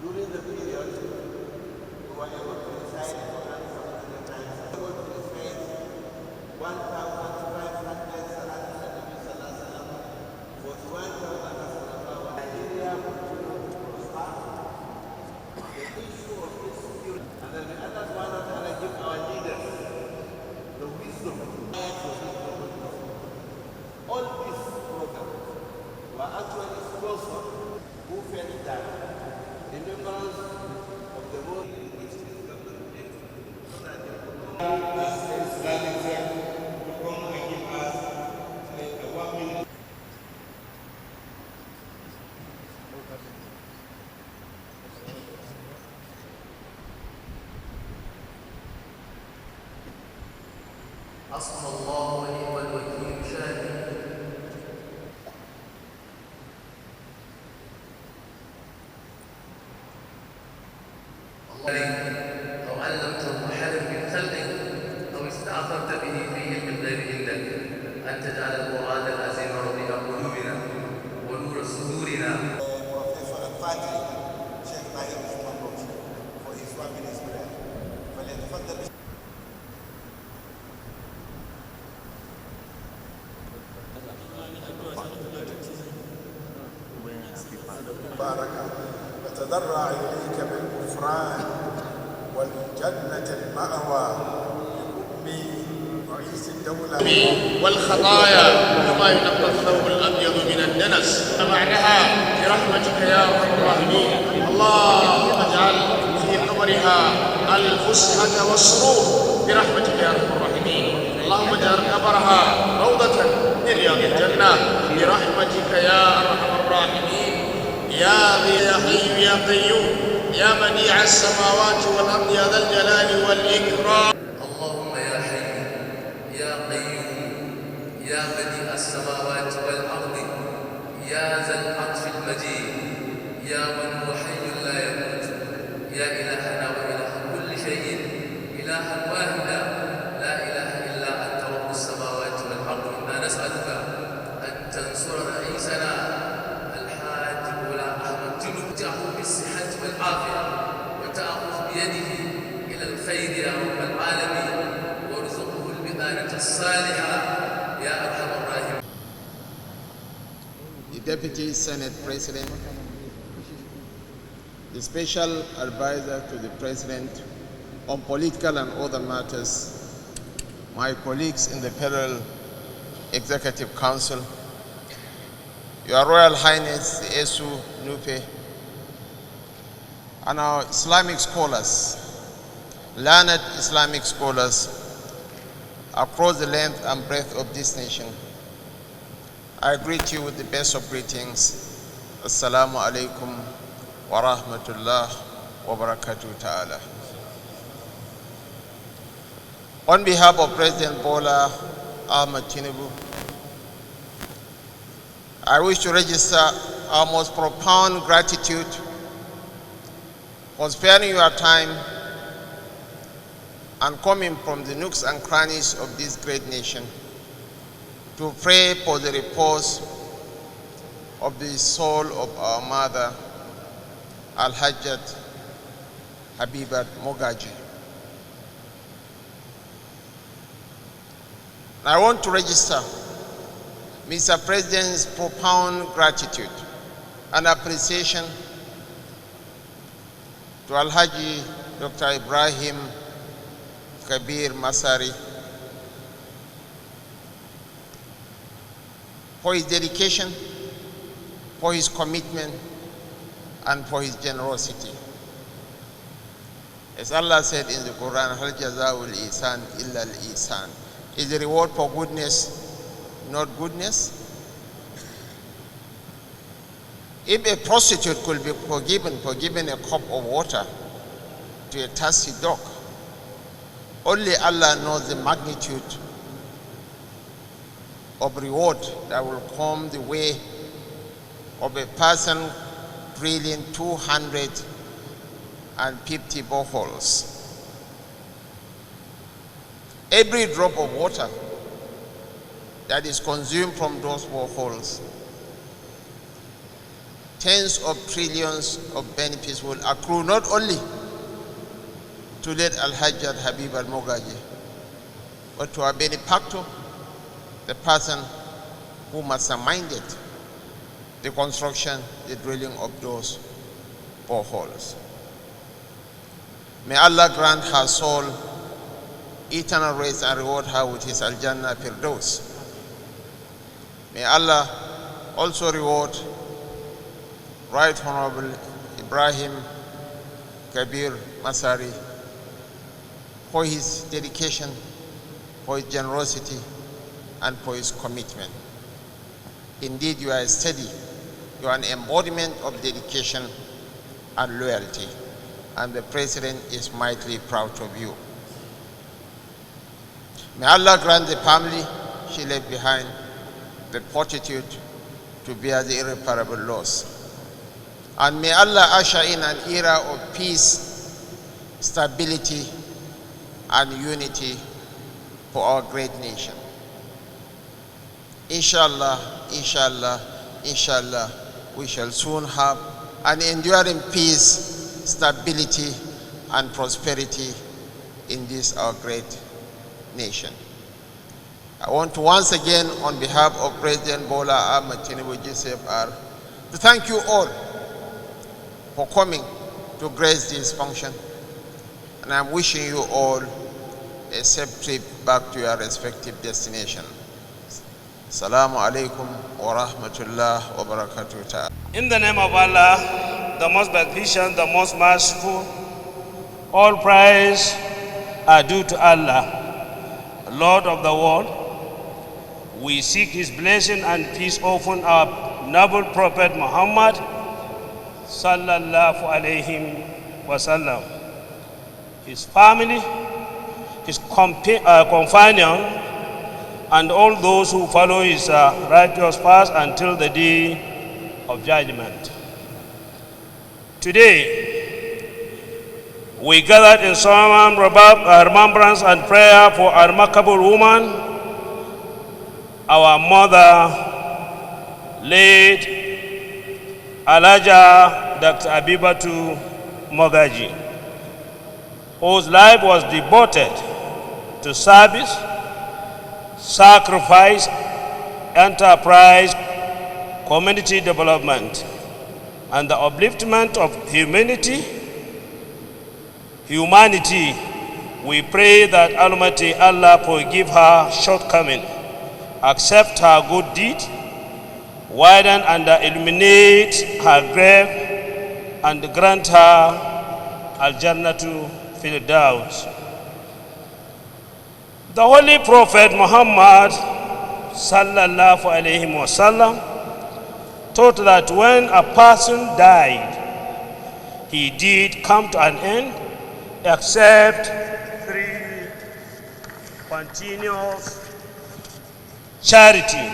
During the period, we were able to decide for to face 1,500 salam, 41,000 Nigeria will start. The issue of insecurity, and then the others want to give our leaders the wisdom. All these programs were actually sponsored who felt that the members of the world which is government so that they could not as the Islamic sect will come and give us a 1 minute. حسبنا الله ونعم الوكيل شاهد أو علمته أحدا من خلقك أو استأثرت به في علم الغيب عندك أن تجعل القرآن العظيم ربيع قلوبنا ونور صدورنا. بارك نتضرع إليك بالغفران والجنة المأوى بحكم رئيس الدولة والخطايا كما ينقى الثوب الأبيض من الدنس فمعناها برحمتك يا أرحم الراحمين. اللهم اجعل في قبرها الفسحة والسرور برحمتك يا أرحم الراحمين. اللهم اجعل قبرها روضة من رياض الجنة برحمتك يا أرحم الراحمين. يا حي يا قيوم يا بديع السماوات والأرض يا ذا الجلال والإكرام. اللهم يا حي يا قيوم يا بديع السماوات والأرض يا ذا العطف المجيد يا من هو حي لا يموت يا إلهنا وإله كل شيء إلها واحدا لا إله إلا أنت رب السماوات والأرض. إنا نسألك أن تنصر رئيسنا الحاج ولا أحمد تنبو تعود بالصحة والعافية وتأخذ بيده إلى الخير يا رب العالمين وارزقه البطانة الصالحة يا أرحم الراحمين. The Deputy Senate President, the Special Advisor to the President on political and other matters, my colleagues in the Federal Executive Council, Your Royal Highness the Esu Nupe, and our Islamic scholars, learned Islamic scholars across the length and breadth of this nation, I greet you with the best of greetings. Assalamu alaikum wa rahmatullah wa barakatuh ta'ala. On behalf of President Bola Ahmed Tinubu, I wish to register our most profound gratitude for sparing your time and coming from the nooks and crannies of this great nation to pray for the repose of the soul of our mother, Al-Hajjat Abibatu Mogaji. I want to register Mr. President's profound gratitude and appreciation to Alhaji Dr. Ibrahim Kabir Masari for his dedication, for his commitment, and for his generosity. As Allah said in the Quran, Hal Jaza'ul Ihsan illa al-Ihsan. Is the reward for goodness not goodness? If a prostitute could be forgiven for giving a cup of water to a thirsty dog, only Allah knows the magnitude of reward that will come the way of a person drilling 250 boreholes. Every drop of water that is consumed from those boreholes, tens of trillions of benefits will accrue not only to late Al-Hajj Habib al-Mogaji, but to our benefactor, the person who masterminded the construction, the drilling of those boreholes. May Allah grant her soul eternal rest and reward her with his Al-Jannah Firdaus. May Allah also reward Right Honorable Ibrahim Kabir Masari for his dedication, for his generosity, and for his commitment. Indeed, you are steady. You are an embodiment of dedication and loyalty, and the President is mightily proud of you. May Allah grant the family she left behind the fortitude to bear the irreparable loss. And may Allah usher in an era of peace, stability, and unity for our great nation. Inshallah, inshallah, inshallah, we shall soon have an enduring peace, stability, and prosperity in this our great nation. I want to once again, on behalf of President Bola Ahmed Tinubu GCFR, to thank you all for coming to grace this function, and I'm wishing you all a safe trip back to your respective destination. Assalamu alaikum wa rahmatullah wa barakatuh. In the name of Allah, the most beneficent, the most merciful, all praise are due to Allah, Lord of the world. We seek his blessing and peace upon our noble Prophet Muhammad sallallahu alayhi wasallam, his family, his companion, and all those who follow his righteous path until the day of judgment. Today, we gathered in solemn remembrance and prayer for a remarkable woman, our mother, late Alhaja Dr. Abibatu Mogaji, whose life was devoted to service, sacrifice, enterprise, community development, and the upliftment of humanity. We pray that Almighty Allah forgive her shortcoming, accept her good deed, widen and illuminate her grave, and grant her Al-Jannatu Firdaus. The Holy Prophet Muhammad sallallahu alayhi wasallam taught that when a person died, he did come to an end except 3 continuous charity: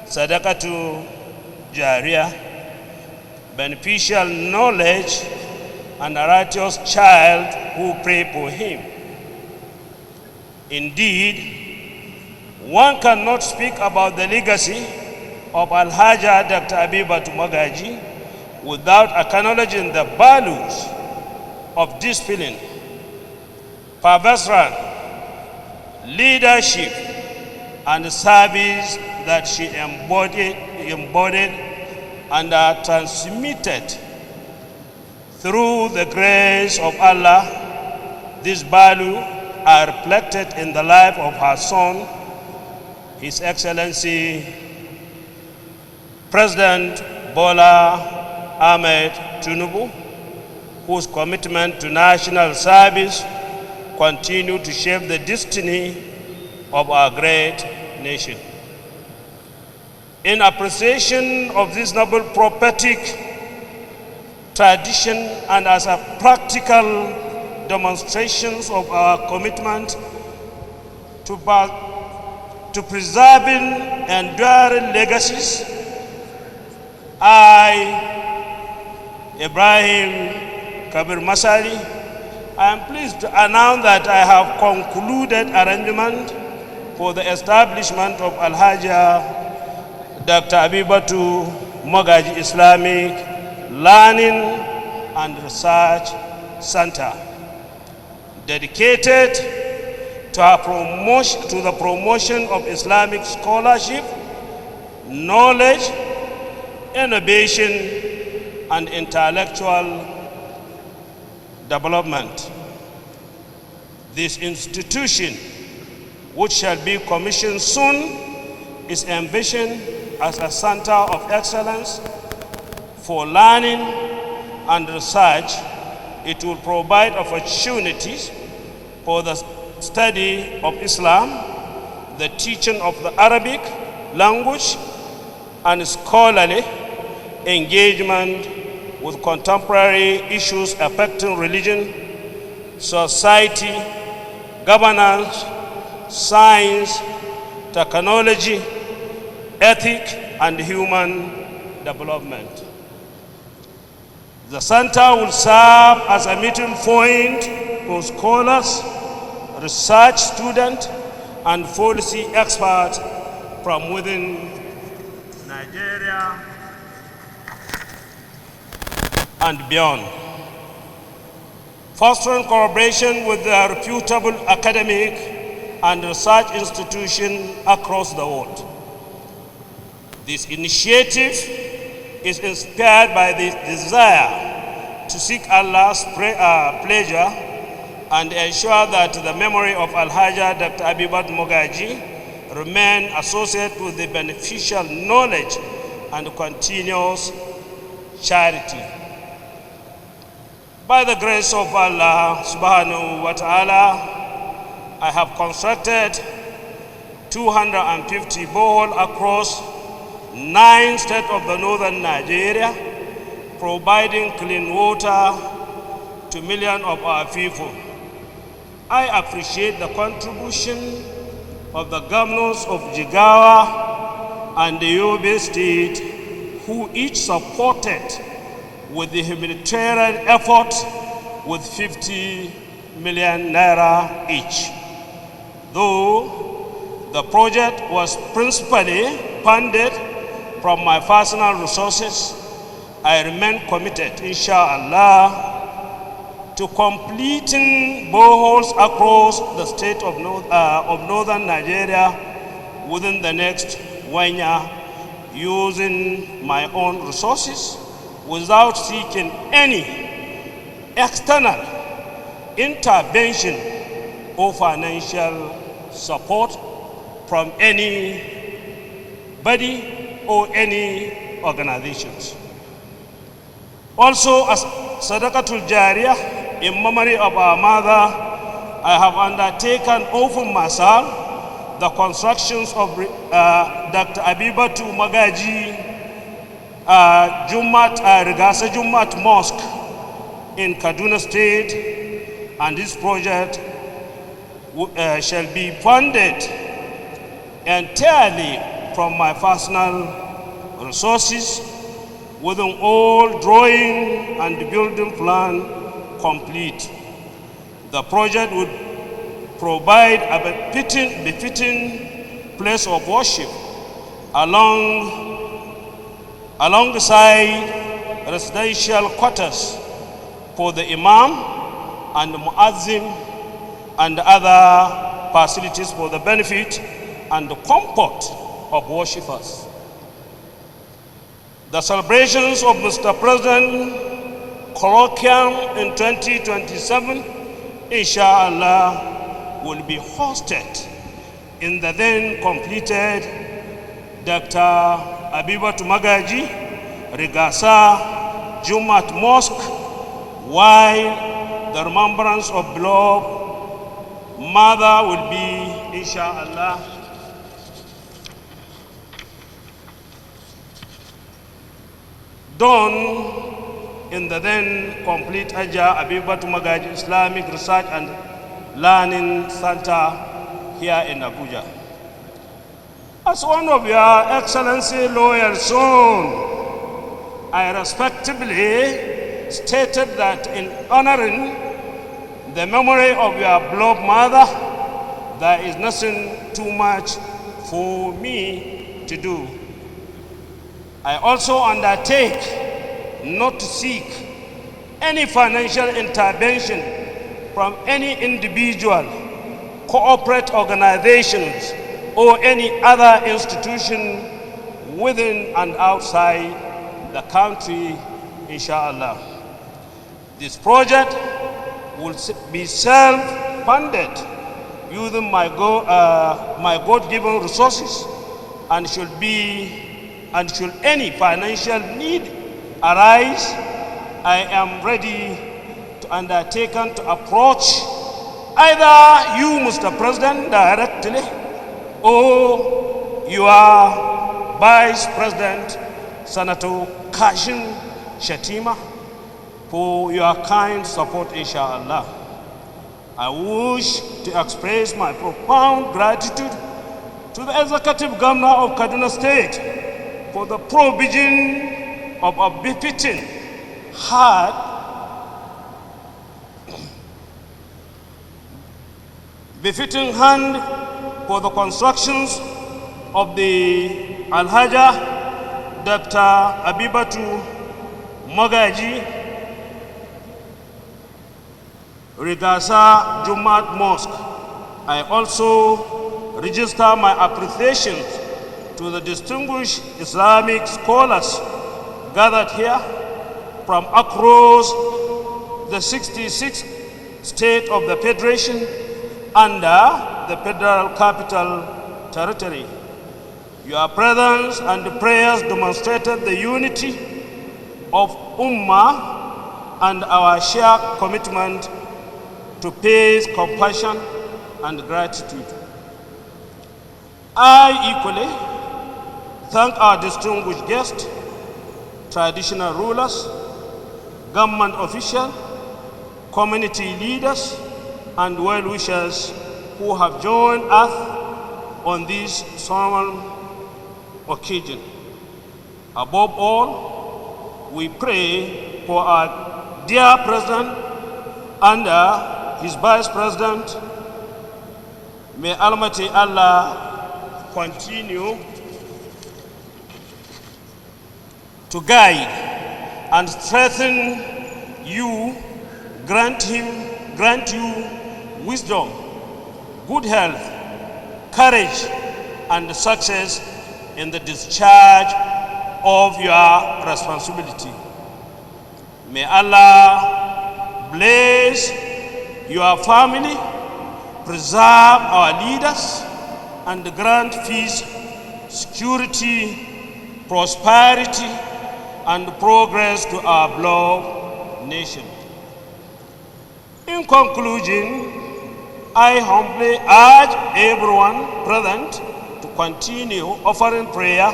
sadaqatu jariyah, beneficial knowledge, and a righteous child who prayed for him. Indeed, one cannot speak about the legacy of Al-Hajj Dr. Abibatu Mogaji without acknowledging the values of discipline, perseverance, leadership, and service that she embodied and transmitted Through the grace of Allah, these values are reflected in the life of her son, His Excellency President Bola Ahmed Tinubu, whose commitment to national service continue to shape the destiny of our great nation. In appreciation of this noble prophetic tradition and as a practical demonstrations of our commitment to preserving enduring legacies, I, Ibrahim Kabir Masari, I am pleased to announce that I have concluded arrangement for the establishment of Al-Hajjah Dr. Abibatu Mogaji Islamic Learning and Research Center, dedicated to the promotion of Islamic scholarship, knowledge, innovation, and intellectual development. This institution, which shall be commissioned soon, is envisioned as a center of excellence for learning and research. It will provide opportunities for the study of Islam, the teaching of the Arabic language, and scholarly engagement with contemporary issues affecting religion, society, governance, science, technology, ethics, and human development. The center will serve as a meeting point for scholars, research students, and policy experts from within Nigeria and beyond, fostering collaboration with the reputable academic and research institutions across the world. This initiative is inspired by the desire to seek Allah's pleasure and ensure that the memory of Al-Hajjah Dr. Abibatu Mogaji remain associated with the beneficial knowledge and continuous charity. By the grace of Allah subhanahu wa ta'ala, I have constructed 250 boreholes across 9 states of the northern Nigeria, providing clean water to millions of our people. I appreciate the contribution of the governors of Jigawa and the Yobe State, who each supported with the humanitarian effort with 50 million naira each. Though the project was principally funded from my personal resources, I remain committed, inshallah, to completing boreholes across the state of northern Nigeria within the next 1 year, using my own resources without seeking any external intervention or financial support from anybody or any organizations. Also, as Sadaqatul Jariyah, in memory of our mother, I have undertaken over myself the constructions of Dr. Abibatu Mogaji Rigasa Jumat Mosque in Kaduna State, and this project shall be funded entirely from my personal resources, with all drawing and building plan complete. The project would provide a befitting place of worship alongside residential quarters for the Imam and the Muazzin and other facilities for the benefit and the comfort of worshippers. The celebrations of Mr. President colloquium in 2027, inshallah, will be hosted in the then completed Dr. Abibatu Mogaji Rigasa Jumat Mosque, while the remembrance of beloved mother will be, inshallah, done in the then complete Abibatu Mogaji Islamic Research and Learning Center here in Abuja. As one of your excellency loyal son, I respectfully stated that in honoring the memory of your beloved mother, there is nothing too much for me to do. I also undertake not to seek any financial intervention from any individual, corporate organizations, or any other institution within and outside the country, inshallah. This project will be self-funded using my God-given resources, and should any financial need arise, I am ready to undertake and to approach either you, Mr. President, directly, or your Vice President, Senator Kashim Shettima, for your kind support, inshallah. I wish to express my profound gratitude to the Executive Governor of Kaduna State for the provision of a befitting hand for the constructions of the Alhaja Dr. Abibatu Mogaji Rigasa Jumat Mosque. I also register my appreciation to the distinguished Islamic scholars gathered here from across the 66th state of the Federation under the Federal Capital Territory. Your presence and prayers demonstrated the unity of Ummah and our shared commitment to peace, compassion, and gratitude. I equally thank our distinguished guests, traditional rulers, government officials, community leaders, and well-wishers who have joined us on this solemn occasion. Above all, we pray for our dear President and his Vice President. May Almighty Allah continue to guide and strengthen you, grant you wisdom, good health, courage, and success in the discharge of your responsibility. May Allah bless your family, preserve our leaders, and grant peace, security, prosperity, and progress to our beloved nation. In conclusion, I humbly urge everyone present to continue offering prayer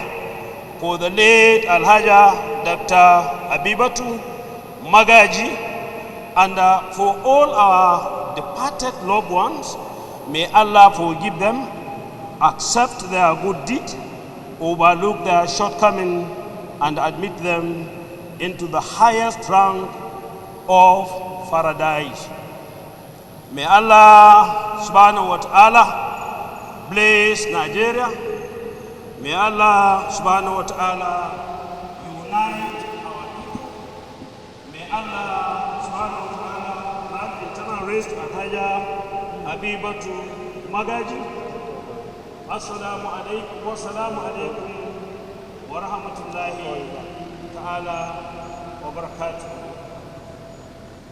for the late Alhaja Dr. Abibatu Mogaji and for all our departed loved ones. May Allah forgive them, accept their good deed, overlook their shortcomings, and admit them into the highest rank of paradise. May Allah subhanahu wa ta'ala bless Nigeria. May Allah subhanahu wa ta'ala unite our people. May Allah subhanahu wa ta'ala grant eternal rest Alhaja Abibatu Mogaji. Assalamu alaikum wa salamu alaikum wa rahmatullahi ta'ala wa barakatuh.